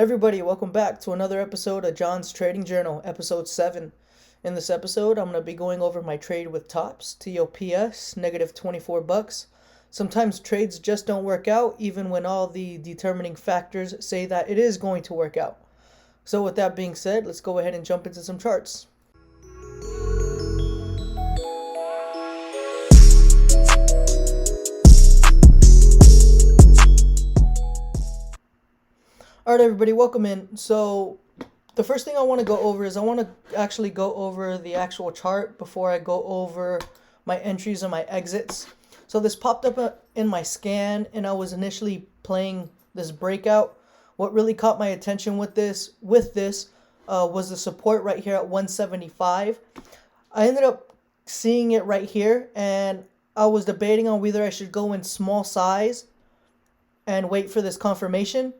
Everybody, welcome back to another episode of John's Trading Journal, episode 7. In this episode, I'm going to be going over my trade with Tops, TOPS, negative 24 bucks. Sometimes trades just don't work out, even when all the determining factors say that it is going to work out. So with that being said, let's go ahead and jump into some charts. All right, everybody, welcome in. So the first thing I want to go over is I want to actually go over the actual chart before I go over my entries and my exits. So this popped up in my scan, and I was initially playing this breakout. What really caught my attention with this was the support right here at 175. I ended up seeing it right here, and I was debating on whether I should go in small size and wait for this confirmation,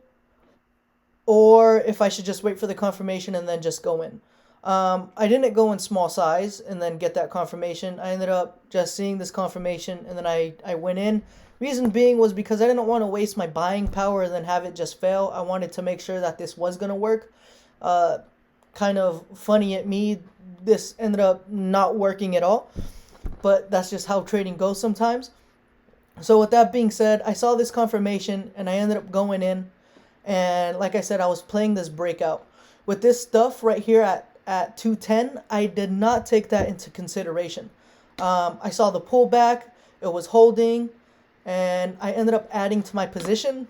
or if I should just wait for the confirmation and then just go in. I didn't go in small size and then get that confirmation. I ended up just seeing this confirmation, and then I went in. Reason being was because I didn't want to waste my buying power and then have it just fail. I wanted to make sure that this was going to work. Kind of funny at me, this ended up not working at all. But that's just how trading goes sometimes. So with that being said, I saw this confirmation and I ended up going in. And like I said, I was playing this breakout. With this stuff right here at 210, I did not take that into consideration. I saw the pullback, it was holding, and I ended up adding to my position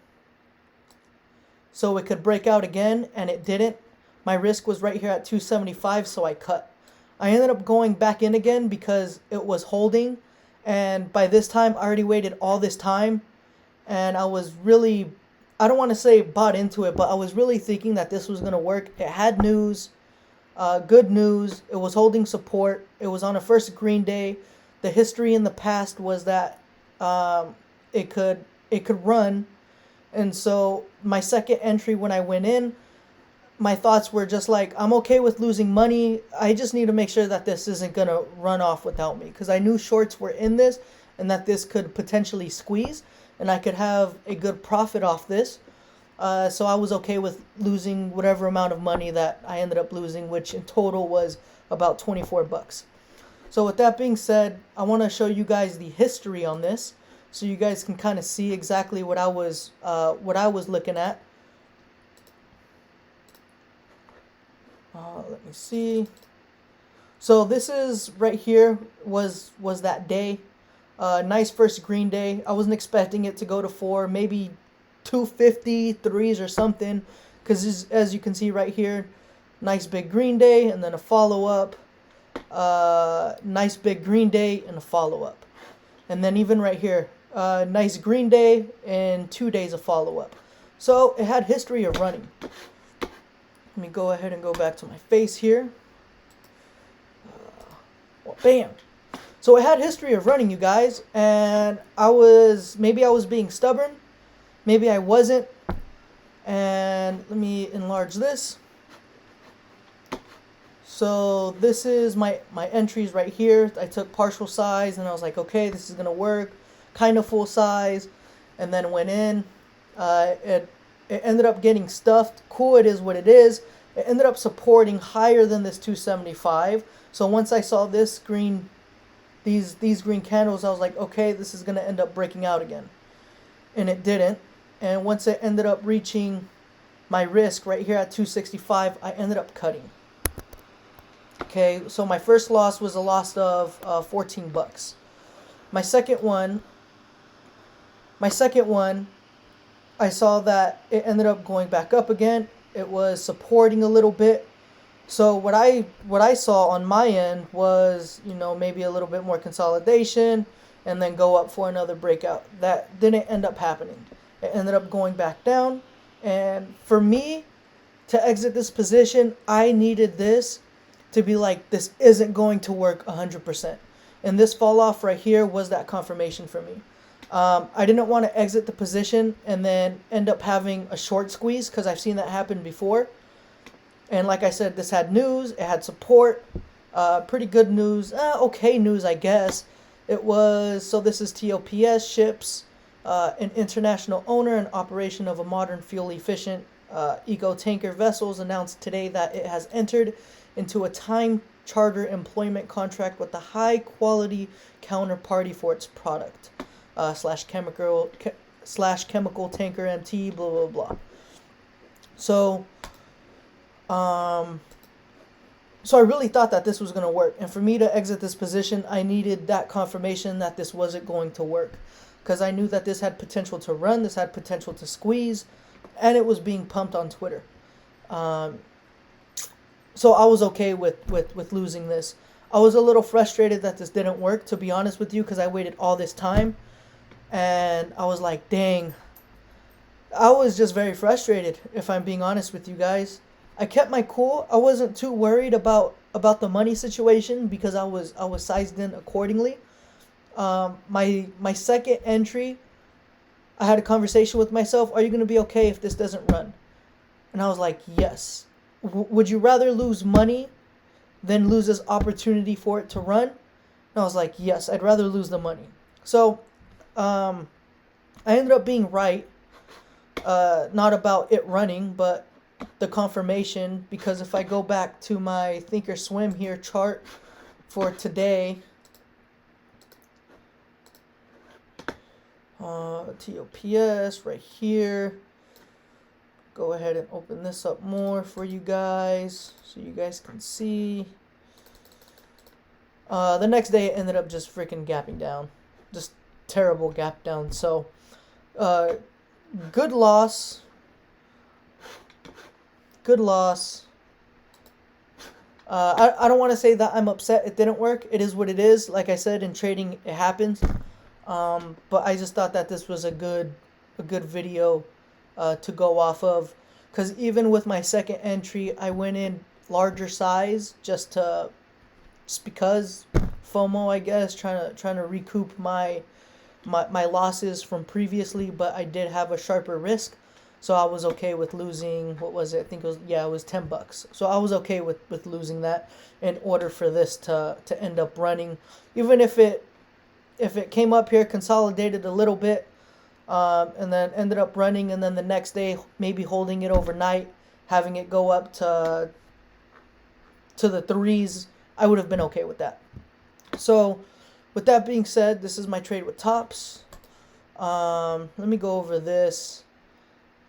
so it could break out again, and it didn't. My risk was right here at 275, so I cut. I ended up going back in again because it was holding, and by this time, I already waited all this time, and I was really, I don't want to say bought into it, but I was really thinking that this was going to work. It had news, good news. It was holding support. It was on a first green day. The history in the past was that it could run. And so my second entry, when I went in, my thoughts were just like, I'm okay with losing money. I just need to make sure that this isn't going to run off without me, because I knew shorts were in this and that this could potentially squeeze and I could have a good profit off this. So I was okay with losing whatever amount of money that I ended up losing, which in total was about 24 bucks. So with that being said, I want to show you guys the history on this so you guys can kind of see exactly what I was looking at. Let me see. So this is right here was that day. Nice first green day. I wasn't expecting it to go to 4, maybe 250 threes or something, because as you can see right here, nice big green day and then a follow-up. Nice big green day and a follow-up. And then even right here, nice green day and 2 days of follow-up. So it had history of running. Let me go ahead and go back to my face here. Well, bam. So it had history of running, you guys, and maybe I was being stubborn, maybe I wasn't. And let me enlarge this. So this is my entries right here. I took partial size and I was like, okay, this is gonna work. Kind of full size, and then went in. It ended up getting stuffed. Cool, it is what it is. It ended up supporting higher than this 275. So once I saw this green, these green candles, I was like, okay, this is gonna end up breaking out again, and it didn't. And once it ended up reaching my risk right here at 265, I ended up cutting. Okay, so my first loss was a loss of 14 bucks. My second one, I saw that it ended up going back up again. It was supporting a little bit. So what I saw on my end was, maybe a little bit more consolidation and then go up for another breakout. That didn't end up happening. It ended up going back down. And for me to exit this position, I needed this to be like, this isn't going to work 100%. And this fall off right here was that confirmation for me. I didn't want to exit the position and then end up having a short squeeze, because I've seen that happen before. And like I said, this had news, it had support, pretty good news, okay news, I guess. So this is TOPS ships, an international owner and operation of a modern fuel-efficient Eco Tanker Vessels announced today that it has entered into a time charter employment contract with a high quality counterparty for its product slash chemical tanker MT blah blah blah. So so I really thought that this was going to work, and for me to exit this position, I needed that confirmation that this wasn't going to work, because I knew that this had potential to run, this had potential to squeeze, and it was being pumped on Twitter. So I was okay with losing this. I was a little frustrated that this didn't work, to be honest with you, because I waited all this time, and I was like, dang. I was just very frustrated, if I'm being honest with you guys. I kept my cool. I wasn't too worried about the money situation because I was sized in accordingly. My second entry, I had a conversation with myself. Are you going to be okay if this doesn't run? And I was like, yes. Would you rather lose money than lose this opportunity for it to run? And I was like, yes, I'd rather lose the money. So I ended up being right. Not about it running, but the confirmation, because if I go back to my Thinkorswim here chart for today, TOPS right here, go ahead and open this up more for you guys so you guys can see. The next day it ended up just freaking gapping down, just terrible gap down. So good loss. I don't want to say that I'm upset it didn't work. It is what it is. Like I said, in trading, it happens. But I just thought that this was a good video to go off of. Because even with my second entry, I went in larger size just because FOMO, I guess, trying to recoup my losses from previously. But I did have a sharper risk. So I was okay with losing, what was it? I think it was $10. So I was okay with losing that in order for this to end up running. Even if it came up here, consolidated a little bit, and then ended up running, and then the next day maybe holding it overnight, having it go up to the threes, I would have been okay with that. So with that being said, this is my trade with Tops. Let me go over this.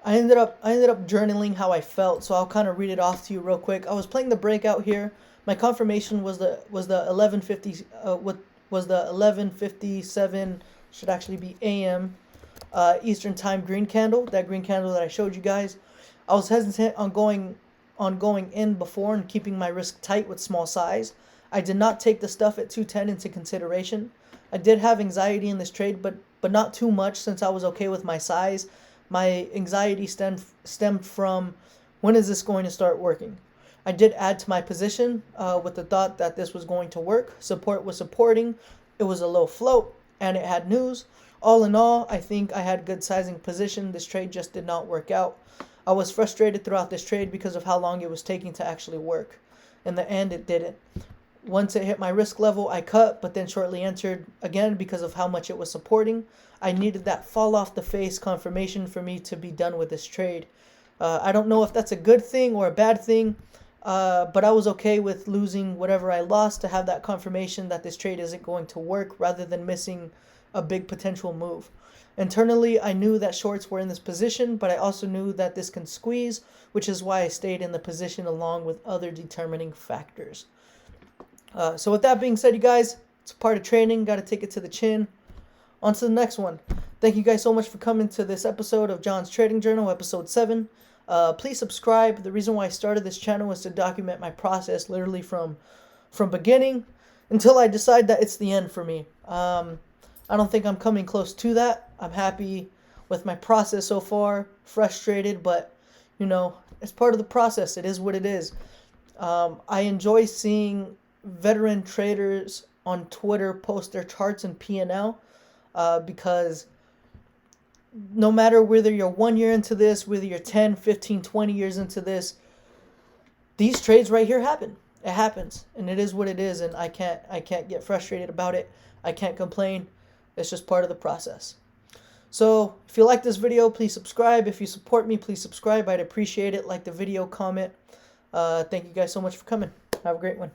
I ended up journaling how I felt, so I'll kind of read it off to you real quick. I was playing the breakout here. My confirmation was the 11:50 was the 11:57, should actually be AM Eastern Time green candle. That green candle that I showed you guys. I was hesitant on going in before and keeping my risk tight with small size. I did not take the stuff at 210 into consideration. I did have anxiety in this trade, but not too much since I was okay with my size. My anxiety stemmed from, when is this going to start working? I did add to my position with the thought that this was going to work. Support was supporting. It was a low float, and it had news. All in all, I think I had good sizing position. This trade just did not work out. I was frustrated throughout this trade because of how long it was taking to actually work. In the end, it didn't. Once it hit my risk level, I cut, but then shortly entered again because of how much it was supporting. I needed that fall off the face confirmation for me to be done with this trade. I don't know if that's a good thing or a bad thing, but I was okay with losing whatever I lost to have that confirmation that this trade isn't going to work rather than missing a big potential move. Internally, I knew that shorts were in this position, but I also knew that this can squeeze, which is why I stayed in the position along with other determining factors. So with that being said, you guys, it's a part of training. Got to take it to the chin. On to the next one. Thank you guys so much for coming to this episode of John's Trading Journal, episode 7. Please subscribe. The reason why I started this channel is to document my process literally from beginning until I decide that it's the end for me. I don't think I'm coming close to that. I'm happy with my process so far. Frustrated, but, it's part of the process. It is what it is. I enjoy seeing veteran traders on Twitter post their charts and P&L because no matter whether you're 1 year into this, whether you're 10, 15, 20 years into this, these trades right here happen. It happens, and it is what it is, and I can't get frustrated about it. I can't complain. It's just part of the process. So if you like this video, please subscribe. If you support me, please subscribe. I'd appreciate it. Like the video, comment. Thank you guys so much for coming. Have a great one.